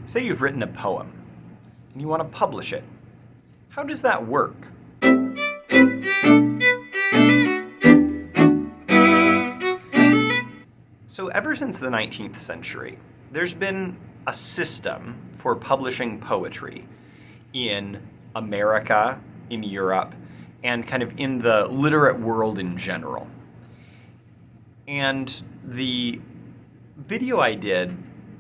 Say you've written a poem and you want to publish it. How does that work? So ever since the 19th century, there's been a system for publishing poetry in America, in Europe, and kind of in the literate world in general. And the video I did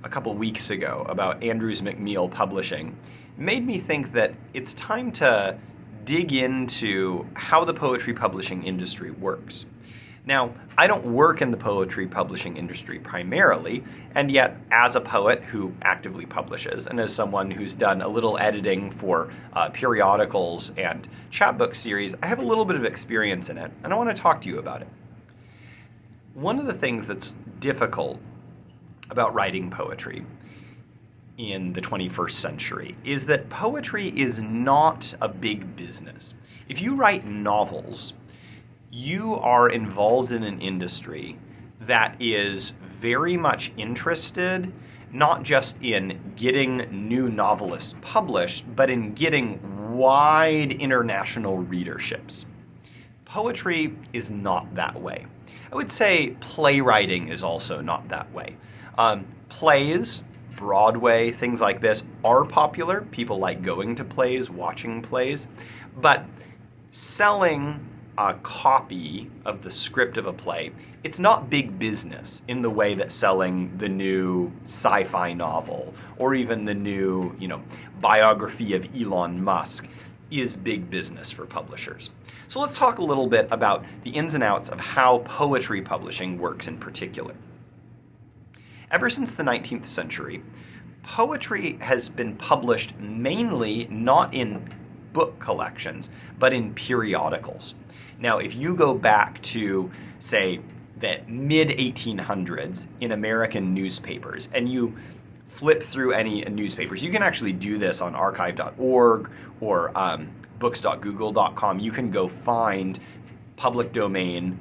a couple weeks ago about Andrews McMeel publishing made me think that it's time to dig into how the poetry publishing industry works. Now, I don't work in the poetry publishing industry primarily, and yet as a poet who actively publishes and as someone who's done a little editing for periodicals and chatbook series, I have a little bit of experience in it, and I want to talk to you about it. One of the things that's difficult about writing poetry in the 21st century is that poetry is not a big business. If you write novels, you are involved in an industry that is very much interested not just in getting new novelists published, but in getting wide international readerships. Poetry is not that way. I would say playwriting is also not that way. Plays, Broadway, things like this are popular. People like going to plays, watching plays, but selling a copy of the script of a play, it's not big business in the way that selling the new sci-fi novel or even the new, biography of Elon Musk is big business for publishers. So let's talk a little bit about the ins and outs of how poetry publishing works in particular. Ever since the 19th century, poetry has been published mainly not in book collections, but in periodicals. Now, if you go back to, say, the mid-1800s in American newspapers, and you flip through any newspapers, you can actually do this on archive.org or books.google.com. You can go find public domain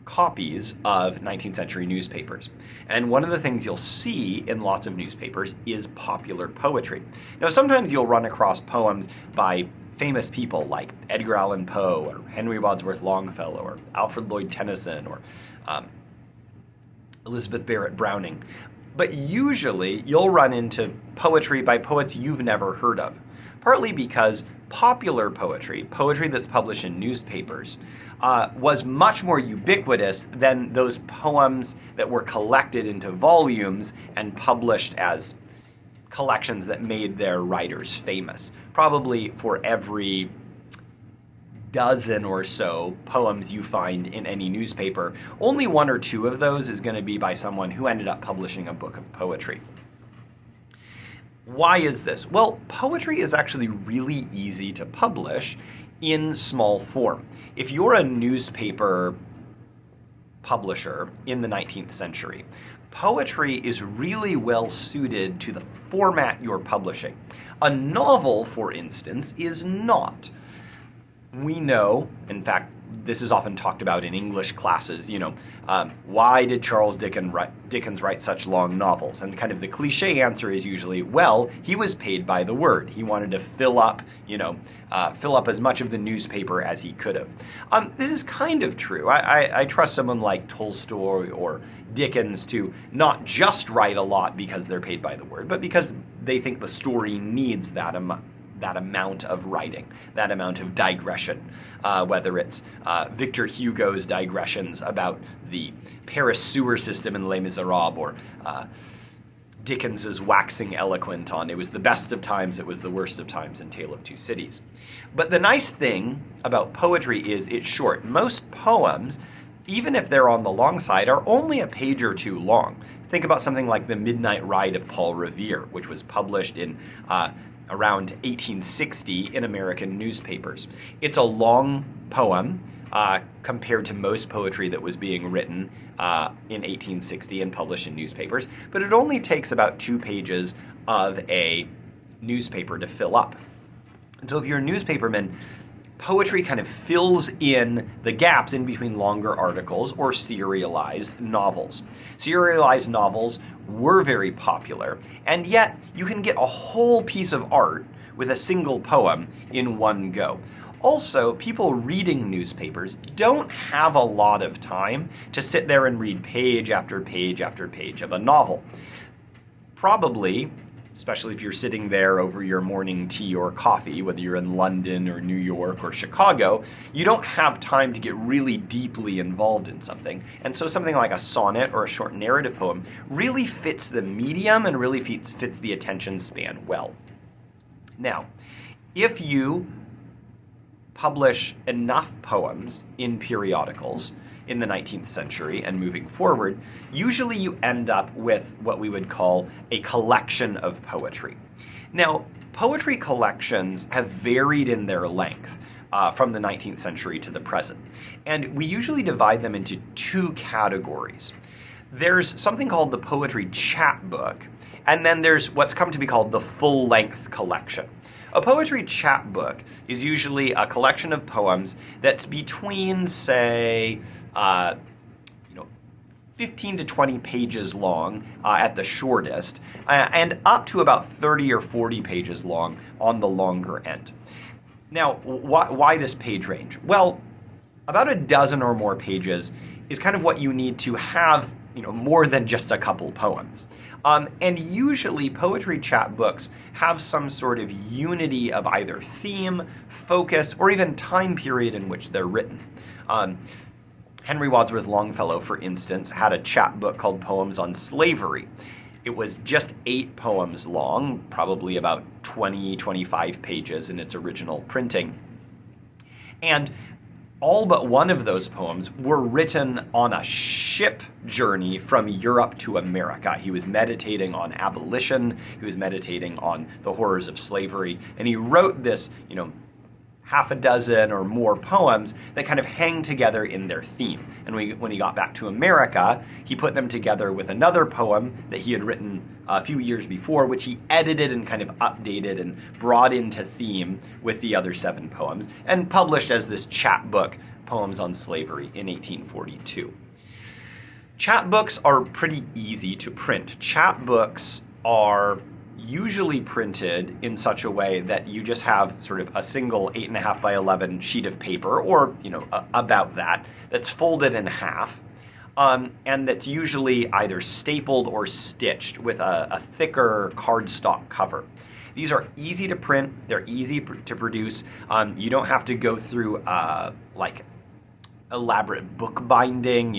copies of 19th century newspapers. And one of the things you'll see in lots of newspapers is popular poetry. Now, sometimes you'll run across poems by famous people like Edgar Allan Poe or Henry Wadsworth Longfellow or Alfred Lloyd Tennyson or Elizabeth Barrett Browning. But usually you'll run into poetry by poets you've never heard of, partly because popular poetry that's published in newspapers, was much more ubiquitous than those poems that were collected into volumes and published as collections that made their writers famous. Probably for every dozen or so poems you find in any newspaper, only one or two of those is going to be by someone who ended up publishing a book of poetry. Why is this? Well, poetry is actually really easy to publish in small form. If you're a newspaper publisher in the 19th century, poetry is really well suited to the format you're publishing. A novel, for instance, is not. We know, in fact, this is often talked about in English classes, why did Charles Dickens write such long novels? And kind of the cliche answer is usually, well, he was paid by the word. He wanted to fill up as much of the newspaper as he could have. This is kind of true. I trust someone like Tolstoy or Dickens to not just write a lot because they're paid by the word, but because they think the story needs that amount of writing, that amount of digression, whether it's Victor Hugo's digressions about the Paris sewer system in Les Miserables, or Dickens's waxing eloquent on it was the best of times, it was the worst of times in Tale of Two Cities. But the nice thing about poetry is it's short. Most poems, even if they're on the long side, are only a page or two long. Think about something like The Midnight Ride of Paul Revere, which was published in around 1860 in American newspapers. It's a long poem compared to most poetry that was being written in 1860 and published in newspapers, but it only takes about 2 pages of a newspaper to fill up. And so if you're a newspaperman, poetry kind of fills in the gaps in between longer articles or serialized novels. Serialized novels were very popular, and yet you can get a whole piece of art with a single poem in one go. Also, people reading newspapers don't have a lot of time to sit there and read page after page after page of a novel. Probably, especially if you're sitting there over your morning tea or coffee, whether you're in London or New York or Chicago, you don't have time to get really deeply involved in something. And so something like a sonnet or a short narrative poem really fits the medium and really fits the attention span well. Now, if you publish enough poems in periodicals in the 19th century and moving forward, usually you end up with what we would call a collection of poetry. Now, poetry collections have varied in their length from the 19th century to the present, and we usually divide them into two categories. There's something called the poetry chapbook, and then there's what's come to be called the full-length collection. A poetry chapbook is usually a collection of poems that's between, say, 15 to 20 pages long at the shortest, and up to about 30 or 40 pages long on the longer end. Now, why this page range? Well, about a dozen or more pages is kind of what you need to have, more than just a couple poems. And usually poetry chapbooks have some sort of unity of either theme, focus, or even time period in which they're written. Henry Wadsworth Longfellow, for instance, had a chapbook called Poems on Slavery. It was just 8 poems long, probably about 25 pages in its original printing. And all but one of those poems were written on a ship journey from Europe to America. He was meditating on abolition, he was meditating on the horrors of slavery, and he wrote this, half a dozen or more poems that kind of hang together in their theme. And when he got back to America, he put them together with another poem that he had written a few years before, which he edited and kind of updated and brought into theme with the other 7 poems, and published as this chapbook, Poems on Slavery, in 1842. Chapbooks are pretty easy to print. Chapbooks are usually printed in such a way that you just have sort of a single 8.5 by 11 sheet of paper, or about that's folded in half, and that's usually either stapled or stitched with a thicker cardstock cover. These are easy to print, they're easy to produce. You don't have to go through elaborate book binding.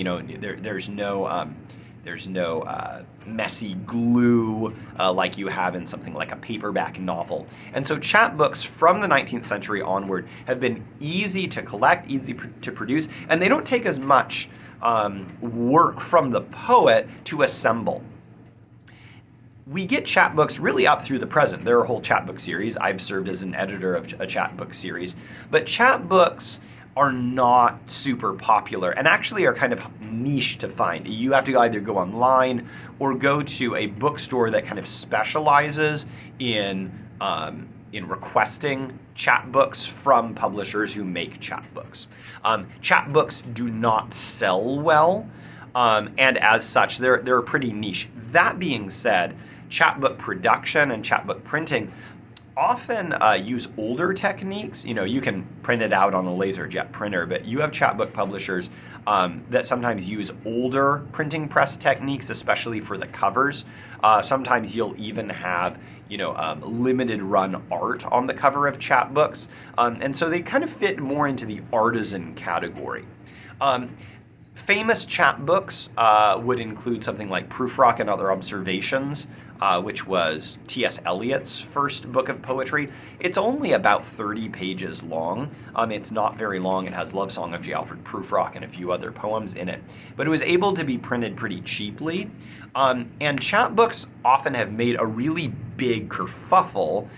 There's no messy glue like you have in something like a paperback novel. And so chapbooks from the 19th century onward have been easy to collect, easy to produce, and they don't take as much work from the poet to assemble. We get chapbooks really up through the present. There are a whole chapbook series. I've served as an editor of a chapbook series. But chapbooks are not super popular and actually are kind of niche to find. You have to either go online or go to a bookstore that kind of specializes in requesting chapbooks from publishers who make chapbooks. Chapbooks do not sell well, and as such, they're pretty niche. That being said, chapbook production and chapbook printing often use older techniques. You can print it out on a LaserJet printer, but you have chapbook publishers that sometimes use older printing press techniques, especially for the covers. Sometimes you'll even have limited run art on the cover of chapbooks, and so they kind of fit more into the artisan category. Famous chapbooks would include something like Prufrock and Other Observations, which was T.S. Eliot's first book of poetry. It's only about 30 pages long. It's not very long. It has Love Song of J. Alfred Prufrock and a few other poems in it. But it was able to be printed pretty cheaply. And chapbooks often have made a really big kerfuffle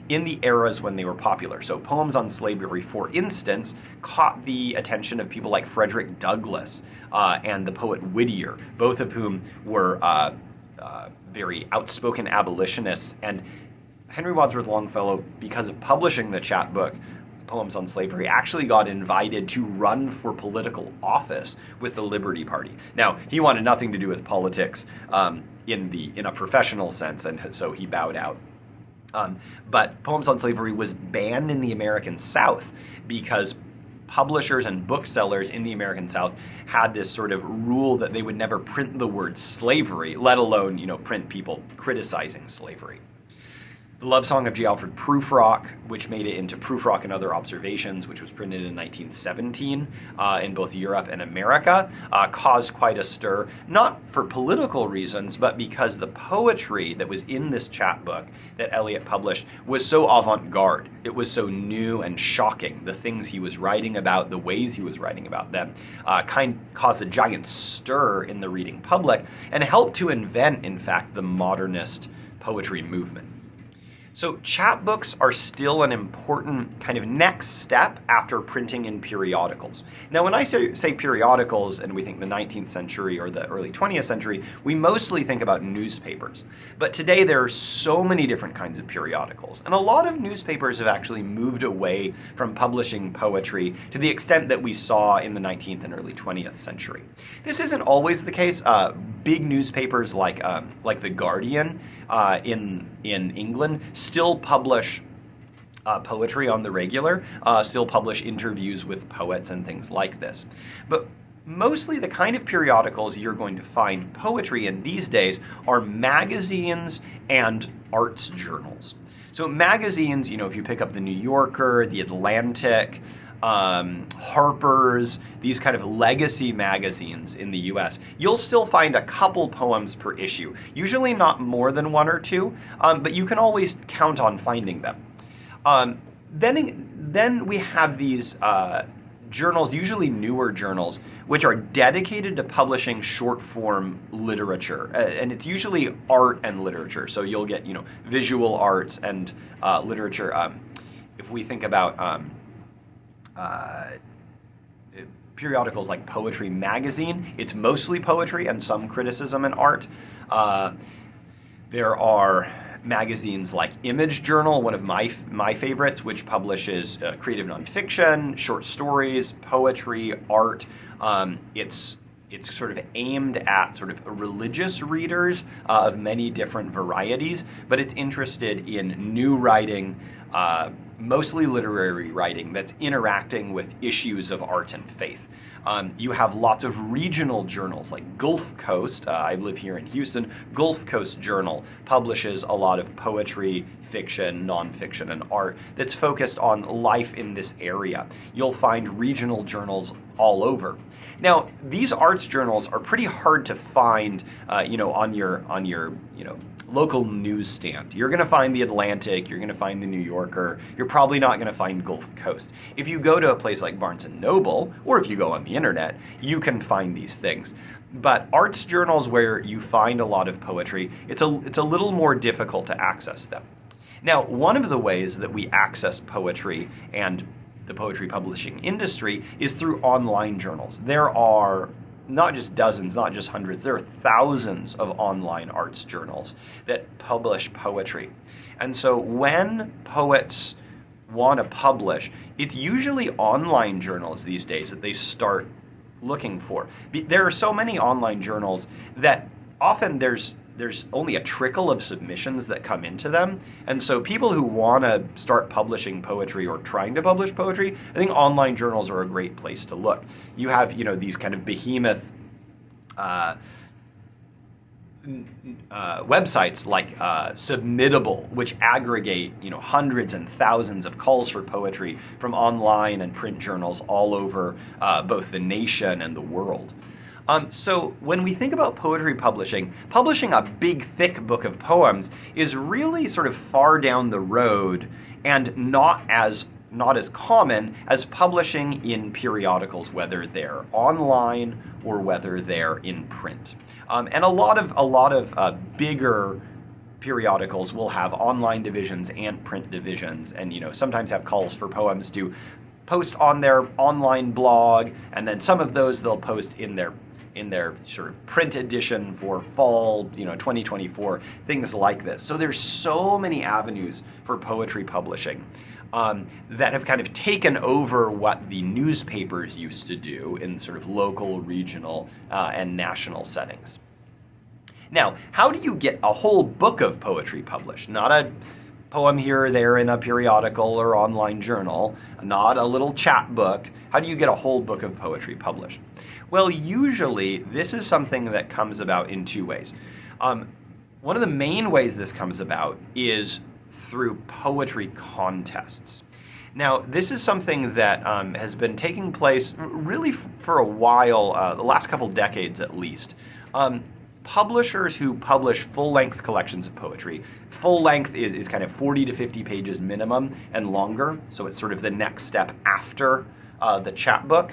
in the eras when they were popular. So Poems on Slavery, for instance, caught the attention of people like Frederick Douglass and the poet Whittier, both of whom were very outspoken abolitionists. And Henry Wadsworth Longfellow, because of publishing the chapbook, poems on slavery actually got invited to run for political office with the Liberty Party. Now, he wanted nothing to do with politics in a professional sense, and so he bowed out. But Poems on Slavery was banned in the American South because publishers and booksellers in the American South had this sort of rule that they would never print the word slavery, let alone, print people criticizing slavery. The Love Song of G. Alfred Prufrock, which made it into Prufrock and Other Observations, which was printed in 1917 in both Europe and America, caused quite a stir, not for political reasons, but because the poetry that was in this chapbook that Eliot published was so avant-garde. It was so new and shocking. The things he was writing about, the ways he was writing about them, caused a giant stir in the reading public and helped to invent, in fact, the modernist poetry movement. So chapbooks are still an important kind of next step after printing in periodicals. Now, when I say periodicals and we think the 19th century or the early 20th century, we mostly think about newspapers. But today there are so many different kinds of periodicals. And a lot of newspapers have actually moved away from publishing poetry to the extent that we saw in the 19th and early 20th century. This isn't always the case. Big newspapers like The Guardian in England still publish poetry on the regular, still publish interviews with poets and things like this. But mostly the kind of periodicals you're going to find poetry in these days are magazines and arts journals. So magazines, if you pick up the New Yorker, the Atlantic, Harper's, these kind of legacy magazines in the US, you'll still find a couple poems per issue. Usually not more than one or two, but you can always count on finding them. Then we have these journals, usually newer journals, which are dedicated to publishing short-form literature, and it's usually art and literature. So you'll get, visual arts and literature. If we think about periodicals like Poetry Magazine, it's mostly poetry and some criticism and art. There are magazines like Image Journal, one of my favorites, which publishes creative nonfiction, short stories, poetry, art. It's sort of aimed at sort of religious readers of many different varieties, but it's interested in new writing, mostly literary writing that's interacting with issues of art and faith. You have lots of regional journals like Gulf Coast. I live here in Houston. Gulf Coast Journal publishes a lot of poetry, fiction, nonfiction, and art that's focused on life in this area. You'll find regional journals all over. Now, these arts journals are pretty hard to find, on your local newsstand. You're going to find the Atlantic, you're going to find the New Yorker, you're probably not going to find Gulf Coast. If you go to a place like Barnes & Noble, or if you go on the internet, you can find these things. But arts journals where you find a lot of poetry, it's a little more difficult to access them. Now, one of the ways that we access poetry and the poetry publishing industry is through online journals. There are not just dozens, not just hundreds, there are thousands of online arts journals that publish poetry. And so when poets want to publish, it's usually online journals these days that they start looking for. There are so many online journals that often there's only a trickle of submissions that come into them. And so people who want to start publishing poetry or trying to publish poetry, I think online journals are a great place to look. You have, these kind of behemoth websites like Submittable, which aggregate, hundreds and thousands of calls for poetry from online and print journals all over both the nation and the world. So when we think about poetry publishing a big, thick book of poems is really sort of far down the road and not as common as publishing in periodicals, whether they're online or whether they're in print. And a lot of bigger periodicals will have online divisions and print divisions, and sometimes have calls for poems to post on their online blog, and then some of those they'll post in their sort of print edition for fall, 2024, things like this. So there's so many avenues for poetry publishing. that have kind of taken over what the newspapers used to do in sort of local, regional, and national settings. Now, how do you get a whole book of poetry published? Not a poem here or there in a periodical or online journal, not a little chat book. How do you get a whole book of poetry published? Well, usually this is something that comes about in two ways. One of the main ways this comes about is through poetry contests. Now, this is something that has been taking place really for a while, the last couple decades at least. Publishers who publish full-length collections of poetry, full length is kind of 40 to 50 pages minimum and longer, so it's sort of the next step after the chapbook.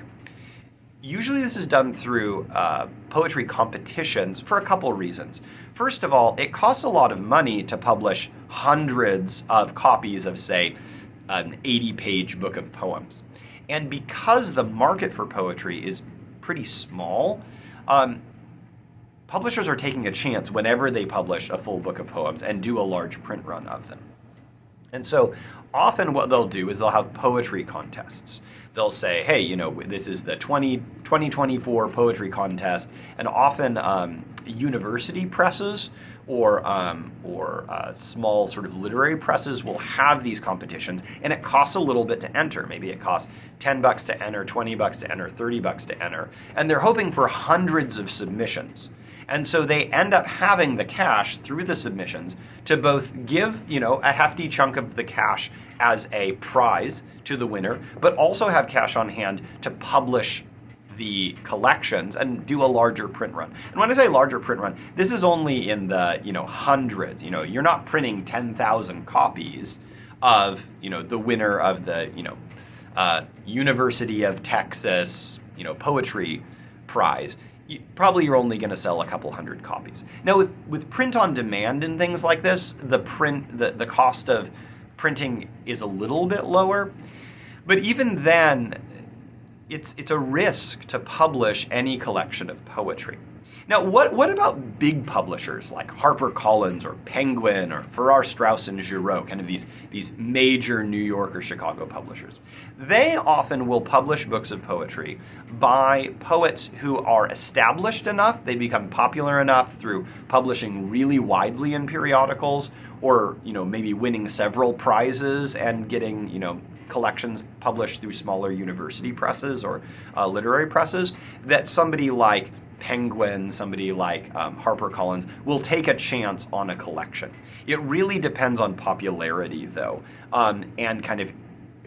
Usually this is done through poetry competitions for a couple reasons. First of all, it costs a lot of money to publish hundreds of copies of, say, an 80-page book of poems. And because the market for poetry is pretty small, publishers are taking a chance whenever they publish a full book of poems and do a large print run of them. And so often what they'll do is they'll have poetry contests. They'll say, hey, you know, this is the 2024 poetry contest, and often university presses or small sort of literary presses will have these competitions, and it costs a little bit to enter. Maybe it costs $10 to enter, $20 to enter, $30 to enter, and they're hoping for hundreds of submissions. And so they end up having the cash through the submissions to both give, you know, a hefty chunk of the cash as a prize to the winner, but also have cash on hand to publish the collections and do a larger print run. And when I say larger print run, this is only in the, you know, hundreds. You know, you're not printing 10,000 copies of, you know, the winner of the, you know, University of Texas, you know, poetry prize. You're only going to sell a couple hundred copies. Now, with print on demand and things like this, the cost of printing is a little bit lower, but even then, it's a risk to publish any collection of poetry. Now, what about big publishers like HarperCollins or Penguin or Farrar, Straus and Giroux, kind of these major New York or Chicago publishers? They often will publish books of poetry by poets who are established enough, they become popular enough through publishing really widely in periodicals, or, you know, maybe winning several prizes and getting, you know, collections published through smaller university presses or literary presses, that somebody like Penguin, somebody like HarperCollins will take a chance on a collection. It really depends on popularity, though, and kind of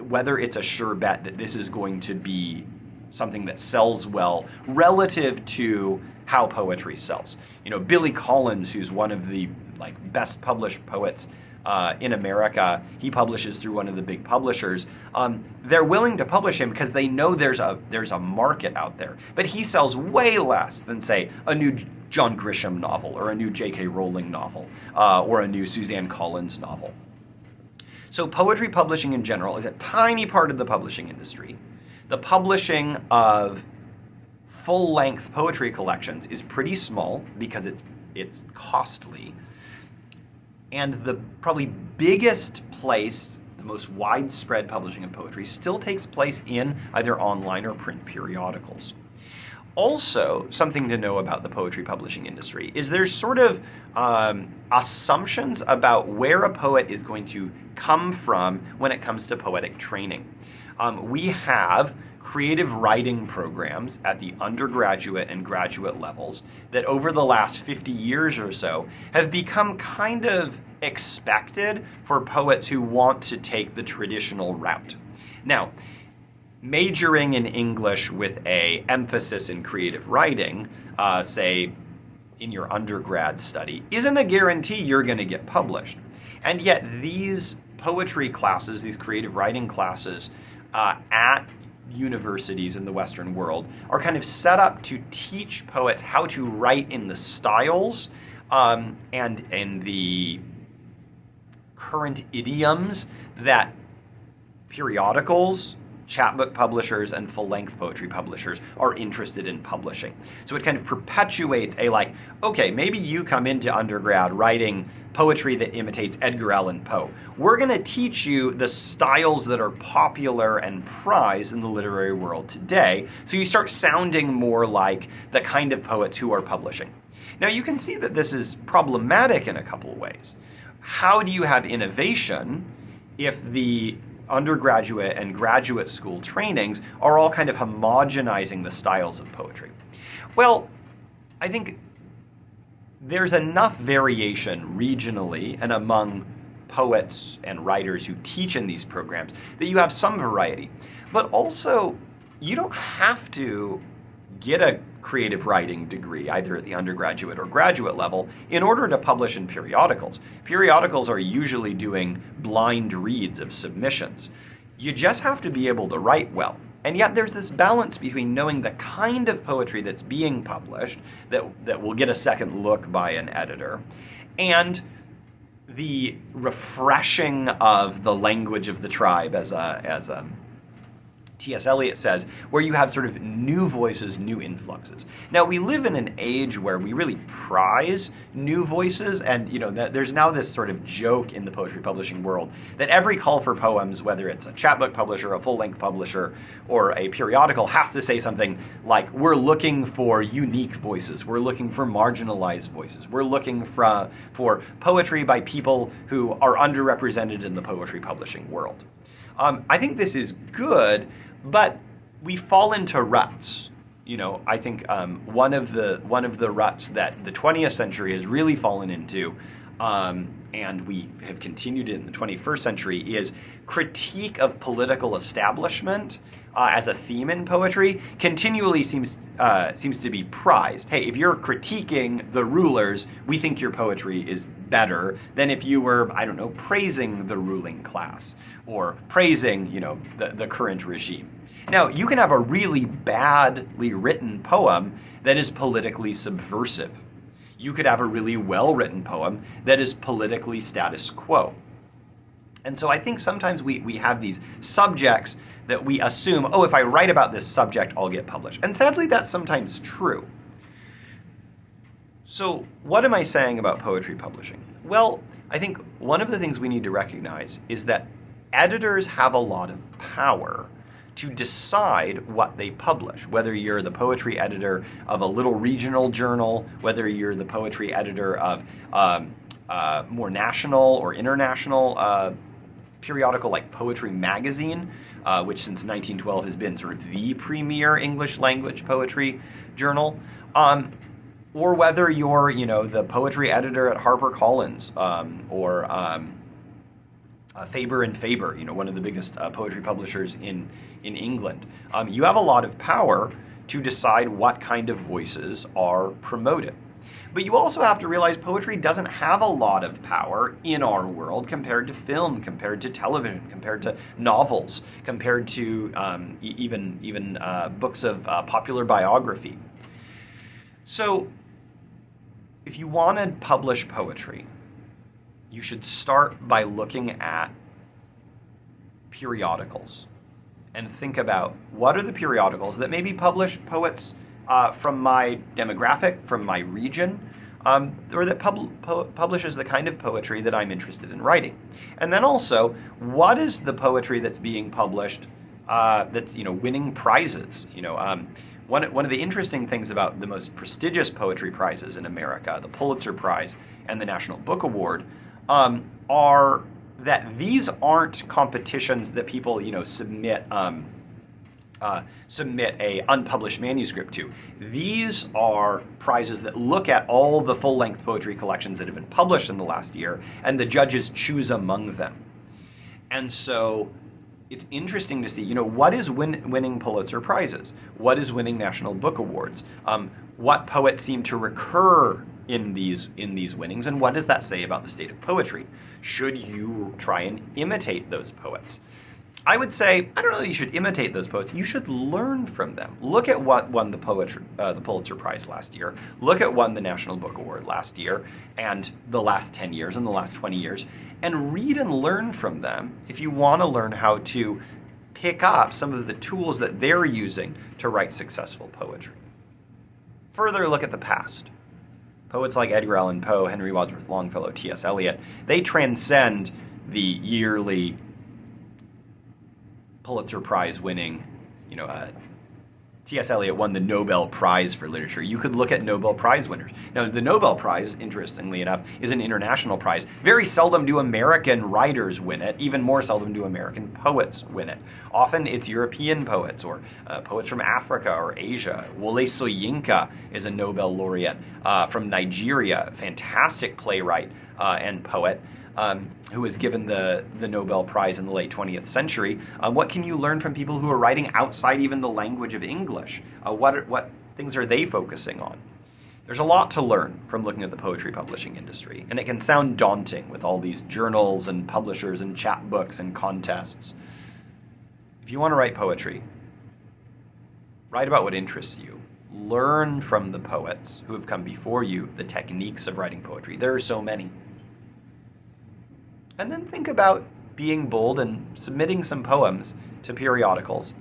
whether it's a sure bet that this is going to be something that sells well relative to how poetry sells. You know, Billy Collins, who's one of the best published poets in America, he publishes through one of the big publishers. They're willing to publish him because they know there's a market out there. But he sells way less than, say, a new John Grisham novel or a new J.K. Rowling novel or a new Suzanne Collins novel. So poetry publishing in general is a tiny part of the publishing industry. The publishing of full-length poetry collections is pretty small because it's costly. And the probably biggest place, the most widespread publishing of poetry, still takes place in either online or print periodicals. Also, something to know about the poetry publishing industry is there's sort of assumptions about where a poet is going to come from when it comes to poetic training. We have creative writing programs at the undergraduate and graduate levels that over the last 50 years or so have become kind of expected for poets who want to take the traditional route. Now, majoring in English with an emphasis in creative writing, say in your undergrad study, isn't a guarantee you're going to get published. And yet these poetry classes, these creative writing classes at universities in the Western world are kind of set up to teach poets how to write in the styles and in the current idioms that periodicals chapbook publishers and full-length poetry publishers are interested in publishing. So it kind of perpetuates a okay, maybe you come into undergrad writing poetry that imitates Edgar Allan Poe. We're going to teach you the styles that are popular and prized in the literary world today, so you start sounding more like the kind of poets who are publishing. Now you can see that this is problematic in a couple of ways. How do you have innovation if the undergraduate and graduate school trainings are all kind of homogenizing the styles of poetry? Well, I think there's enough variation regionally and among poets and writers who teach in these programs that you have some variety. But also, you don't have to get a creative writing degree, either at the undergraduate or graduate level, in order to publish in periodicals. Periodicals are usually doing blind reads of submissions. You just have to be able to write well. And yet there's this balance between knowing the kind of poetry that's being published, that will get a second look by an editor, and the refreshing of the language of the tribe, as T.S. Eliot says, where you have sort of new voices, new influxes. Now, we live in an age where we really prize new voices, and there's now this sort of joke in the poetry publishing world that every call for poems, whether it's a chapbook publisher, a full-length publisher, or a periodical, has to say something like, we're looking for unique voices, we're looking for marginalized voices, we're looking for poetry by people who are underrepresented in the poetry publishing world. I think this is good, but we fall into ruts. I think one of the ruts that the 20th century has really fallen into, and we have continued in the 21st century, is critique of political establishment as a theme in poetry continually seems to be prized. Hey, if you're critiquing the rulers, we think your poetry is better than if you were, praising the ruling class or praising, the current regime. Now, you can have a really badly written poem that is politically subversive. You could have a really well-written poem that is politically status quo. And so I think sometimes we have these subjects that we assume, if I write about this subject, I'll get published. And sadly, that's sometimes true. So what am I saying about poetry publishing? Well, I think one of the things we need to recognize is that editors have a lot of power to decide what they publish, whether you're the poetry editor of a little regional journal, whether you're the poetry editor of more national or international periodical like Poetry Magazine, which since 1912 has been sort of the premier English language poetry journal, or whether you're, the poetry editor at HarperCollins, or Faber and Faber, one of the biggest poetry publishers in England. You have a lot of power to decide what kind of voices are promoted. But you also have to realize poetry doesn't have a lot of power in our world compared to film, compared to television, compared to novels, compared to even books of popular biography. So if you want to publish poetry, you should start by looking at periodicals and think about what are the periodicals that maybe publish poets from my demographic, from my region, or that publishes the kind of poetry that I'm interested in writing. And then also, what is the poetry that's being published that's winning prizes? One of the interesting things about the most prestigious poetry prizes in America, the Pulitzer Prize and the National Book Award, are that these aren't competitions that people submit a unpublished manuscript to. These are prizes that look at all the full-length poetry collections that have been published in the last year, and the judges choose among them. And so it's interesting to see, what is winning Pulitzer Prizes? What is winning National Book Awards? What poets seem to recur in these winnings, and what does that say about the state of poetry? Should you try and imitate those poets? I would say, I don't know that you should imitate those poets. You should learn from them. Look at what won the Pulitzer Prize last year. Look at what won the National Book Award last year, and the last 10 years, and the last 20 years, and read and learn from them if you want to learn how to pick up some of the tools that they're using to write successful poetry. Further look at the past. Poets like Edgar Allan Poe, Henry Wadsworth Longfellow, T.S. Eliot, they transcend the yearly Pulitzer Prize winning, T.S. Eliot won the Nobel Prize for Literature. You could look at Nobel Prize winners. Now, the Nobel Prize, interestingly enough, is an international prize. Very seldom do American writers win it. Even more seldom do American poets win it. Often it's European poets or poets from Africa or Asia. Wole Soyinka is a Nobel laureate from Nigeria, fantastic playwright and poet. Who was given the Nobel Prize in the late 20th century. What can you learn from people who are writing outside even the language of English? What things are they focusing on? There's a lot to learn from looking at the poetry publishing industry, and it can sound daunting with all these journals and publishers and chapbooks and contests. If you want to write poetry, write about what interests you. Learn from the poets who have come before you the techniques of writing poetry. There are so many. And then think about being bold and submitting some poems to periodicals.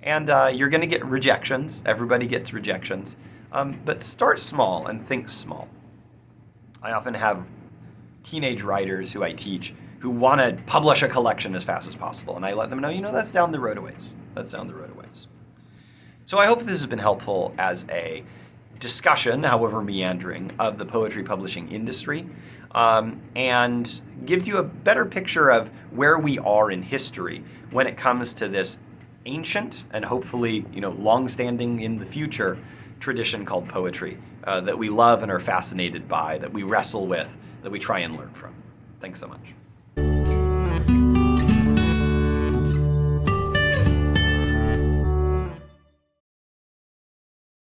And you're going to get rejections. Everybody gets rejections. But start small and think small. I often have teenage writers who I teach who want to publish a collection as fast as possible. And I let them know, that's down the road a ways. That's down the road a ways. So I hope this has been helpful as a discussion, however meandering, of the poetry publishing industry. And gives you a better picture of where we are in history when it comes to this ancient and hopefully, long-standing in the future tradition called poetry that we love and are fascinated by, that we wrestle with, that we try and learn from. Thanks so much.